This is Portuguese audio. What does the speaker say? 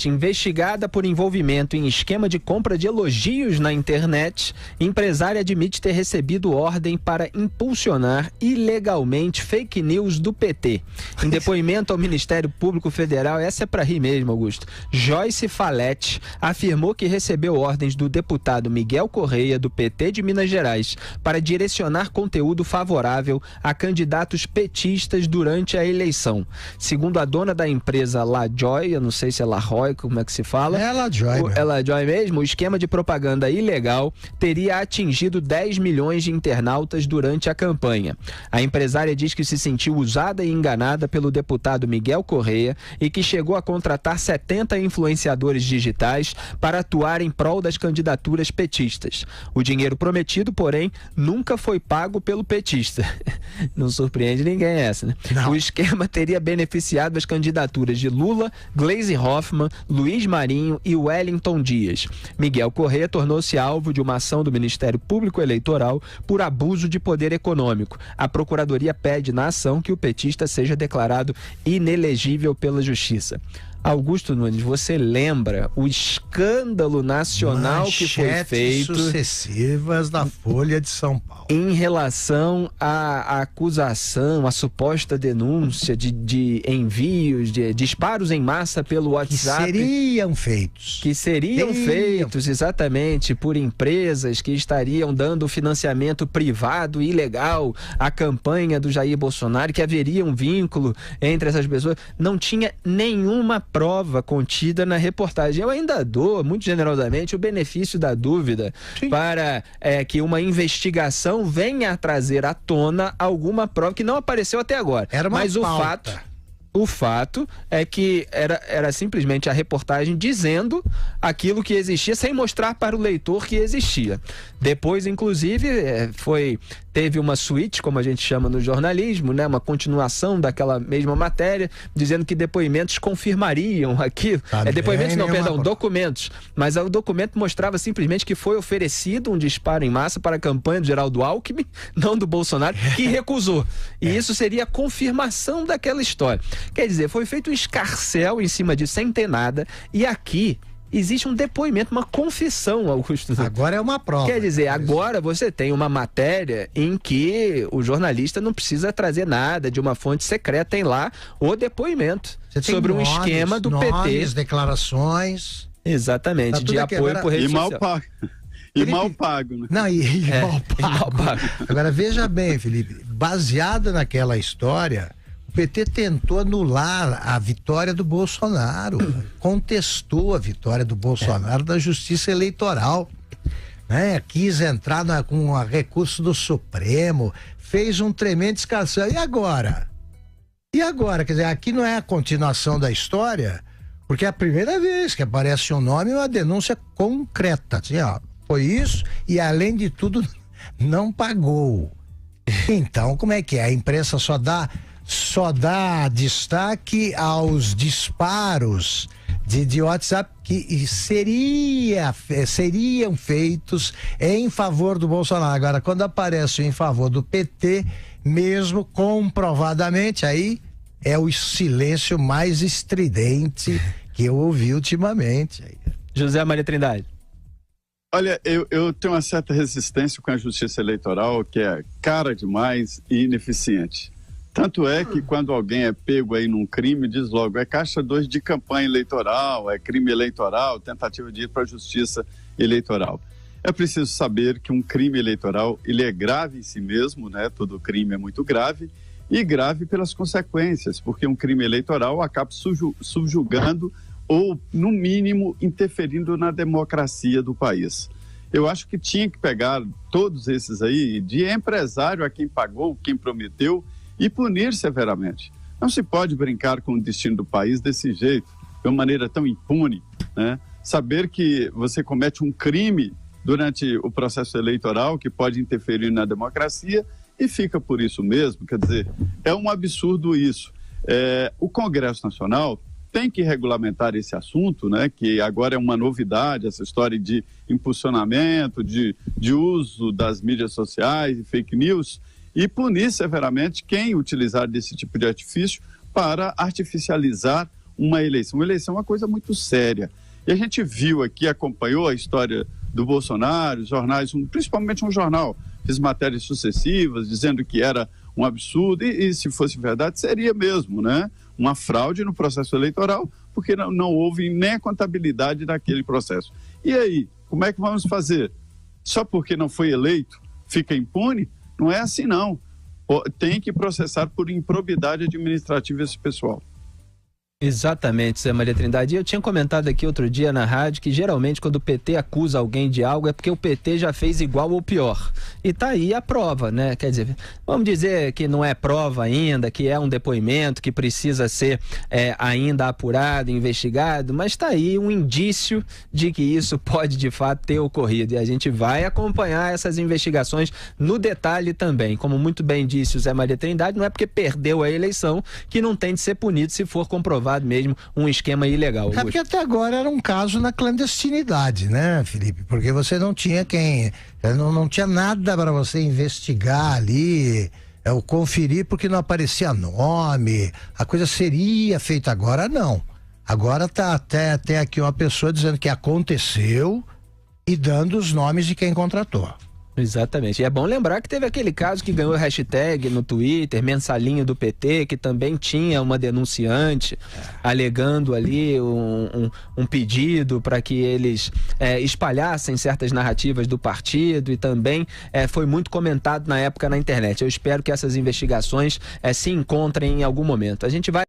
Investigada por envolvimento em esquema de compra de elogios na internet, empresária admite ter recebido ordem para impulsionar ilegalmente fake news do PT. Em depoimento ao Ministério Público Federal, essa é para rir mesmo, Augusto, Joyce Faletti afirmou que recebeu ordens do deputado Miguel Correia, do PT de Minas Gerais, para direcionar conteúdo favorável a candidatos petistas durante a eleição. Segundo a dona da empresa LaJoy, eu não sei se é LaJoy, como é que se fala? É LaJoy mesmo. O esquema de propaganda ilegal teria atingido 10 milhões de internautas durante a campanha. A empresária diz que se sentiu usada e enganada pelo deputado Miguel Correia e que chegou a contratar 70 influenciadores digitais para atuar em prol das candidaturas petistas. O dinheiro prometido, porém, nunca foi pago pelo petista. Não surpreende ninguém essa, né? Não. O esquema teria beneficiado as candidaturas de Lula, Gleisi Hoffmann, Luiz Marinho e Wellington Dias. Miguel Correia tornou-se alvo de uma ação do Ministério Público Eleitoral por abuso de poder econômico. A Procuradoria pede na ação que o petista seja declarado inelegível pela Justiça. Augusto Nunes, você lembra o escândalo nacional que foi feito sucessivas da Folha de São Paulo em relação à acusação, à suposta denúncia de envios, de disparos em massa pelo WhatsApp que seriam feitos exatamente por empresas que estariam dando financiamento privado e ilegal à campanha do Jair Bolsonaro, que haveria um vínculo entre essas pessoas. Não tinha nenhuma prova contida na reportagem. Eu ainda dou, muito generosamente, o benefício da dúvida para que uma investigação venha a trazer à tona alguma prova que não apareceu até agora. Mas o fato é que era simplesmente a reportagem dizendo aquilo que existia, sem mostrar para o leitor que existia. Depois, inclusive, teve uma suíte, como a gente chama no jornalismo, né? Uma continuação daquela mesma matéria, dizendo que depoimentos confirmariam aquilo. Documentos. Mas o documento mostrava simplesmente que foi oferecido um disparo em massa para a campanha do Geraldo Alckmin, não do Bolsonaro, que recusou. E isso seria a confirmação daquela história. Quer dizer, foi feito um escarcéu em cima disso, sem ter nada, e aqui existe um depoimento, uma confissão, Augusto. Agora é uma prova. Quer dizer, agora você tem uma matéria em que o jornalista não precisa trazer nada de uma fonte secreta, tem lá o depoimento sobre um esquema do PT. Declarações. Exatamente, de apoio por rede social. Mal pago, né? Não, mal pago. Agora, veja bem, Felipe, baseado naquela história, o PT tentou anular a vitória do Bolsonaro, contestou a vitória do Bolsonaro na Justiça Eleitoral, né? Quis entrar com o recurso do Supremo, fez um tremendo escarcéu. E agora? Quer dizer, aqui não é a continuação da história, porque é a primeira vez que aparece um nome e uma denúncia concreta, assim, ó, foi isso e, além de tudo, não pagou. Então, como é que é? A imprensa só dá destaque aos disparos de WhatsApp que seriam feitos em favor do Bolsonaro. Agora, quando aparece em favor do PT, mesmo comprovadamente, aí é o silêncio mais estridente que eu ouvi ultimamente. José Maria Trindade. Olha, eu tenho uma certa resistência com a Justiça Eleitoral, que é cara demais e ineficiente. Tanto é que quando alguém é pego aí num crime, diz logo, é caixa 2 de campanha eleitoral, é crime eleitoral, tentativa de ir para a Justiça Eleitoral. É preciso saber que um crime eleitoral, ele é grave em si mesmo, né? Todo crime é muito grave, e grave pelas consequências, porque um crime eleitoral acaba subjugando ou, no mínimo, interferindo na democracia do país. Eu acho que tinha que pegar todos esses aí, de empresário a quem pagou, quem prometeu, e punir severamente. Não se pode brincar com o destino do país desse jeito, de uma maneira tão impune, né? Saber que você comete um crime durante o processo eleitoral que pode interferir na democracia e fica por isso mesmo, quer dizer, é um absurdo isso. O Congresso Nacional tem que regulamentar esse assunto, né, que agora é uma novidade, essa história de impulsionamento, de uso das mídias sociais e fake news, e punir severamente quem utilizar desse tipo de artifício para artificializar uma eleição. Uma eleição é uma coisa muito séria. E a gente viu aqui, acompanhou a história do Bolsonaro, jornais, principalmente um jornal, fez matérias sucessivas dizendo que era um absurdo, e se fosse verdade, seria mesmo, né? Uma fraude no processo eleitoral, porque não houve nem a contabilidade daquele processo. E aí, como é que vamos fazer? Só porque não foi eleito, fica impune? Não é assim, não. Tem que processar por improbidade administrativa esse pessoal. Exatamente, Zé Maria Trindade. Eu tinha comentado aqui outro dia na rádio que geralmente quando o PT acusa alguém de algo é porque o PT já fez igual ou pior. E tá aí a prova, né? Quer dizer, vamos dizer que não é prova ainda, que é um depoimento que precisa ser ainda apurado, investigado, mas tá aí um indício de que isso pode de fato ter ocorrido. E a gente vai acompanhar essas investigações no detalhe também. Como muito bem disse o Zé Maria Trindade, não é porque perdeu a eleição que não tem de ser punido se for comprovado mesmo um esquema ilegal. É porque até agora era um caso na clandestinidade, né, Felipe? Porque você não tinha não tinha nada para você investigar ali, ou conferir, porque não aparecia nome, a coisa seria feita. Agora não. Agora tá até aqui uma pessoa dizendo que aconteceu e dando os nomes de quem contratou. Exatamente. E é bom lembrar que teve aquele caso que ganhou hashtag no Twitter, mensalinho do PT, que também tinha uma denunciante alegando ali um pedido para que eles espalhassem certas narrativas do partido, e também foi muito comentado na época na internet. Eu espero que essas investigações se encontrem em algum momento. A gente vai